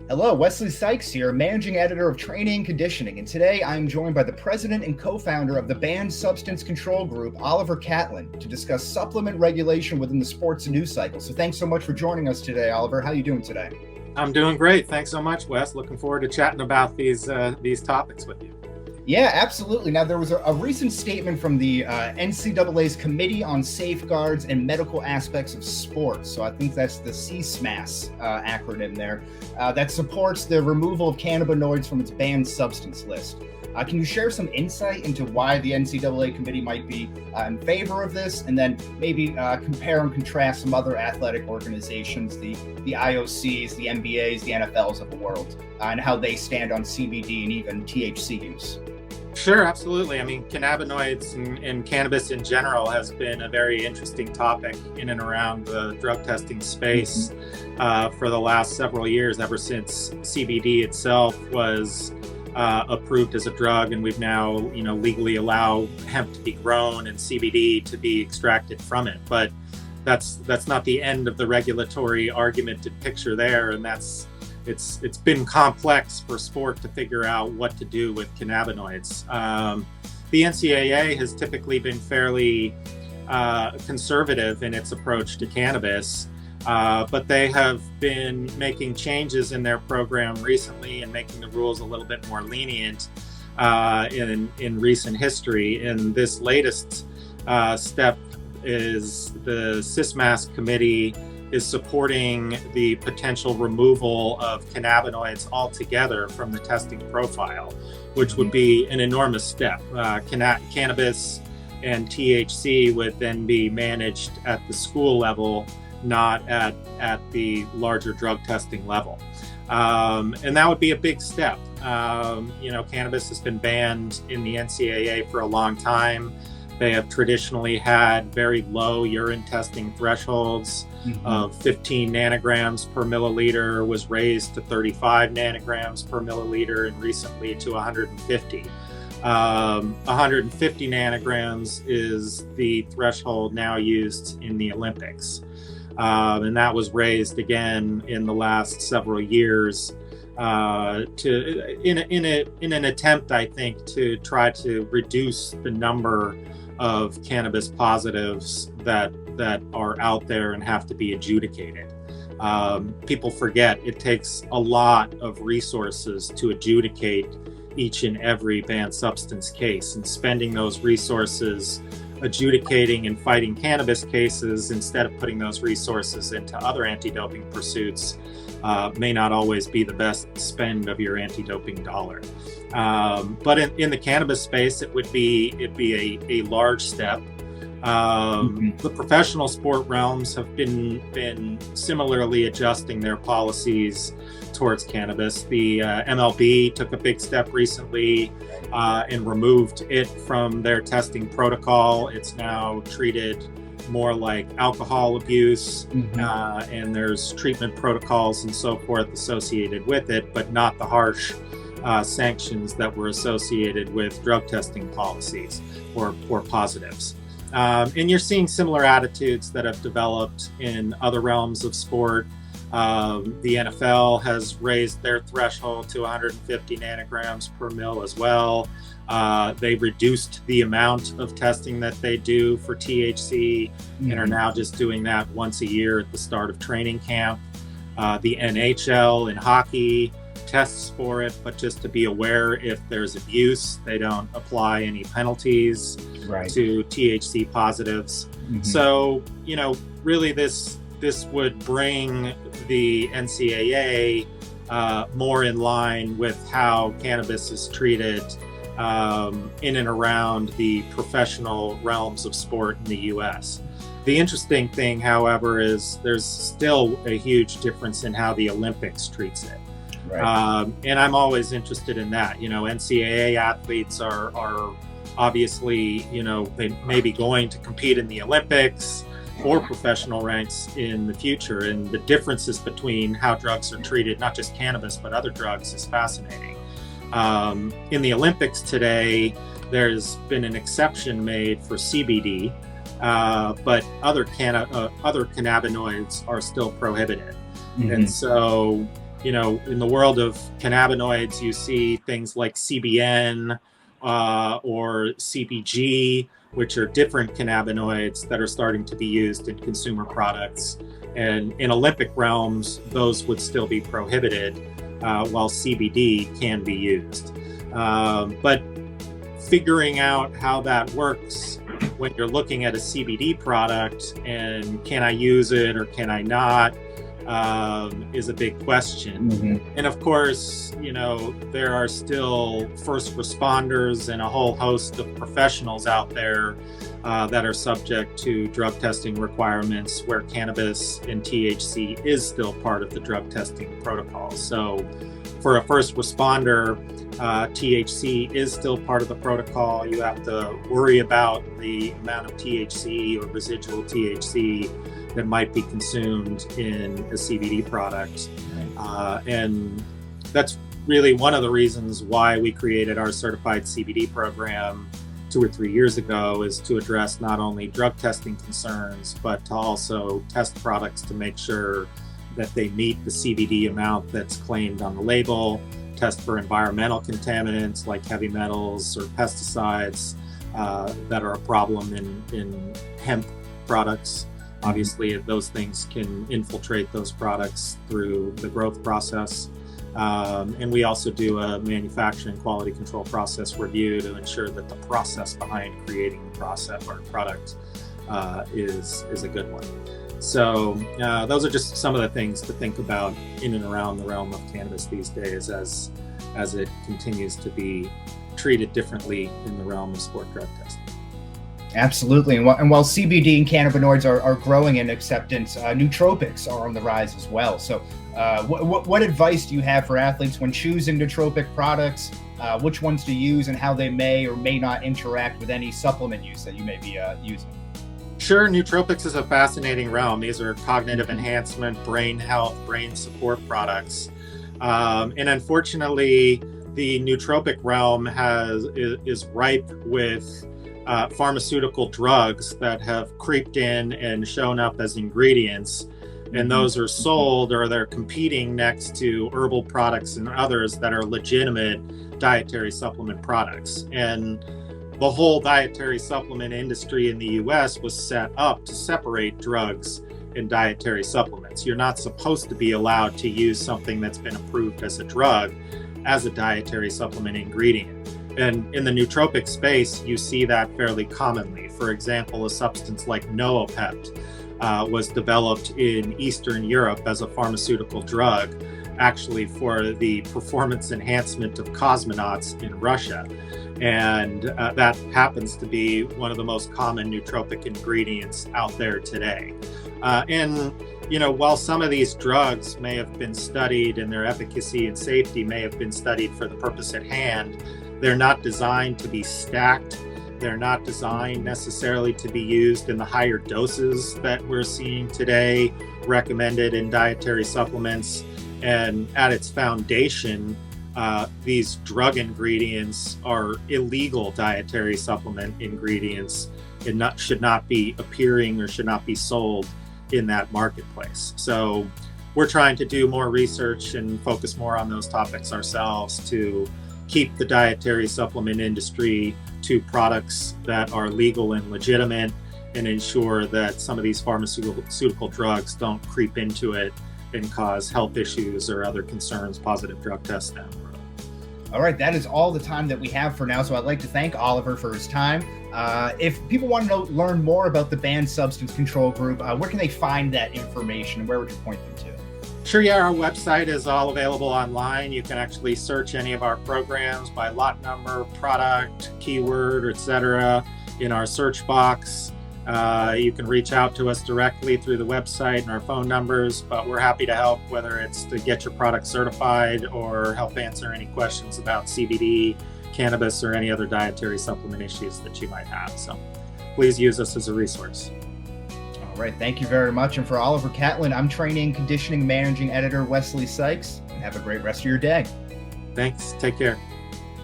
Hello, Wesley Sykes here, managing editor of Training and Conditioning, and today I'm joined by the president and co-founder of the Banned Substance Control Group, Oliver Catlin, to discuss supplement regulation within the sports news cycle. So thanks so much for joining us today, Oliver. How are you doing today? I'm doing great. Thanks so much, Wes. Looking forward to chatting about these topics with you. Yeah, absolutely. Now, there was a recent statement from the NCAA's Committee on Safeguards and Medical Aspects of Sports, so I think that's the CSMAS acronym there, that supports the removal of cannabinoids from its banned substance list. Can you share some insight into why the NCAA committee might be in favor of this, and then maybe compare and contrast some other athletic organizations, the IOCs, the NBAs, the NFLs of the world, and how they stand on CBD and even THC use? Sure, absolutely. I mean, cannabinoids and cannabis in general has been a very interesting topic in and around the drug testing space for the last several years, ever since CBD itself was approved as a drug, and we've now, legally allow hemp to be grown and CBD to be extracted from it. But that's not the end of the regulatory argumented picture there, and it's been complex for sport to figure out what to do with cannabinoids. The NCAA has typically been fairly conservative in its approach to cannabis, but they have been making changes in their program recently and making the rules a little bit more lenient in recent history. And this latest step is the CSMAS committee is supporting the potential removal of cannabinoids altogether from the testing profile, which would be an enormous step. Cannabis and THC would then be managed at the school level, not at the larger drug testing level. And that would be a big step. Cannabis has been banned in the NCAA for a long time. They have traditionally had very low urine testing thresholds of 15 nanograms per milliliter, was raised to 35 nanograms per milliliter, and recently to 150. 150 nanograms is the threshold now used in the Olympics. And that was raised again in the last several years in an attempt, I think, to try to reduce the number of cannabis positives that are out there and have to be adjudicated. People forget it takes a lot of resources to adjudicate each and every banned substance case, and spending those resources adjudicating and fighting cannabis cases instead of putting those resources into other anti-doping pursuits may not always be the best spend of your anti-doping dollar. But in the cannabis space, it'd be a large step. The professional sport realms have been similarly adjusting their policies towards cannabis. The MLB took a big step recently and removed it from their testing protocol. It's now treated more like alcohol abuse, and there's treatment protocols and so forth associated with it, but not the harsh sanctions that were associated with drug testing policies or positives. And you're seeing similar attitudes that have developed in other realms of sport. The NFL has raised their threshold to 150 nanograms per mil as well. They reduced the amount of testing that they do for THC and are now just doing that once a year at the start of training camp. The NHL in hockey tests for it, but just to be aware, if there's abuse, they don't apply any penalties to THC positives. So, really this would bring the NCAA more in line with how cannabis is treated in and around the professional realms of sport in the US. The interesting thing, however, is there's still a huge difference in how the Olympics treats it. And I'm always interested in that. NCAA athletes are obviously, they may be going to compete in the Olympics or professional ranks in the future. And the differences between how drugs are treated, not just cannabis, but other drugs, is fascinating. In the Olympics today, there's been an exception made for CBD, but other cannabinoids are still prohibited. And so, in the world of cannabinoids, you see things like CBN or CBG, which are different cannabinoids that are starting to be used in consumer products. And in Olympic realms, those would still be prohibited, while CBD can be used. But figuring out how that works when you're looking at a CBD product and can I use it or can I not, is a big question. Mm-hmm. And of course, there are still first responders and a whole host of professionals out there that are subject to drug testing requirements, where cannabis and THC is still part of the drug testing protocol. So for a first responder, THC is still part of the protocol. You have to worry about the amount of THC or residual THC that might be consumed in a CBD product. And that's really one of the reasons why we created our certified CBD program 2 or 3 years ago, is to address not only drug testing concerns, but to also test products to make sure that they meet the CBD amount that's claimed on the label, test for environmental contaminants like heavy metals or pesticides that are a problem in hemp products. Obviously, those things can infiltrate those products through the growth process. And we also do a manufacturing quality control process review to ensure that the process behind creating the product is a good one. So those are just some of the things to think about in and around the realm of cannabis these days, as it continues to be treated differently in the realm of sport drug testing. Absolutely. And while CBD and cannabinoids are growing in acceptance, nootropics are on the rise as well. So what advice do you have for athletes when choosing nootropic products, which ones to use and how they may or may not interact with any supplement use that you may be using? Sure. Nootropics is a fascinating realm. These are cognitive enhancement, brain health, brain support products. And unfortunately, the nootropic realm is ripe with pharmaceutical drugs that have creeped in and shown up as ingredients. And those are sold, or they're competing next to herbal products and others that are legitimate dietary supplement products. And the whole dietary supplement industry in the US was set up to separate drugs and dietary supplements. You're not supposed to be allowed to use something that's been approved as a drug as a dietary supplement ingredient. And in the nootropic space, you see that fairly commonly. For example, a substance like Noopept was developed in Eastern Europe as a pharmaceutical drug, actually for the performance enhancement of cosmonauts in Russia. And that happens to be one of the most common nootropic ingredients out there today. And while some of these drugs may have been studied and their efficacy and safety may have been studied for the purpose at hand, they're not designed to be stacked. They're not designed necessarily to be used in the higher doses that we're seeing today recommended in dietary supplements. And at its foundation, these drug ingredients are illegal dietary supplement ingredients and should not be appearing or should not be sold in that marketplace. So we're trying to do more research and focus more on those topics ourselves to keep the dietary supplement industry to products that are legal and legitimate, and ensure that some of these pharmaceutical drugs don't creep into it and cause health issues or other concerns, positive drug tests down the road. All right, that is all the time that we have for now. So I'd like to thank Oliver for his time. If people want to learn more about the Banned Substance Control Group, where can they find that information? Where would you point them to? Sure, yeah, our website is all available online. You can actually search any of our programs by lot number, product, keyword, etc. in our search box. You can reach out to us directly through the website and our phone numbers, but we're happy to help, whether it's to get your product certified or help answer any questions about CBD, cannabis, or any other dietary supplement issues that you might have. So please use us as a resource. All right, thank you very much. And for Oliver Catlin, I'm Training and Conditioning Managing Editor Wesley Sykes. And have a great rest of your day. Thanks. Take care.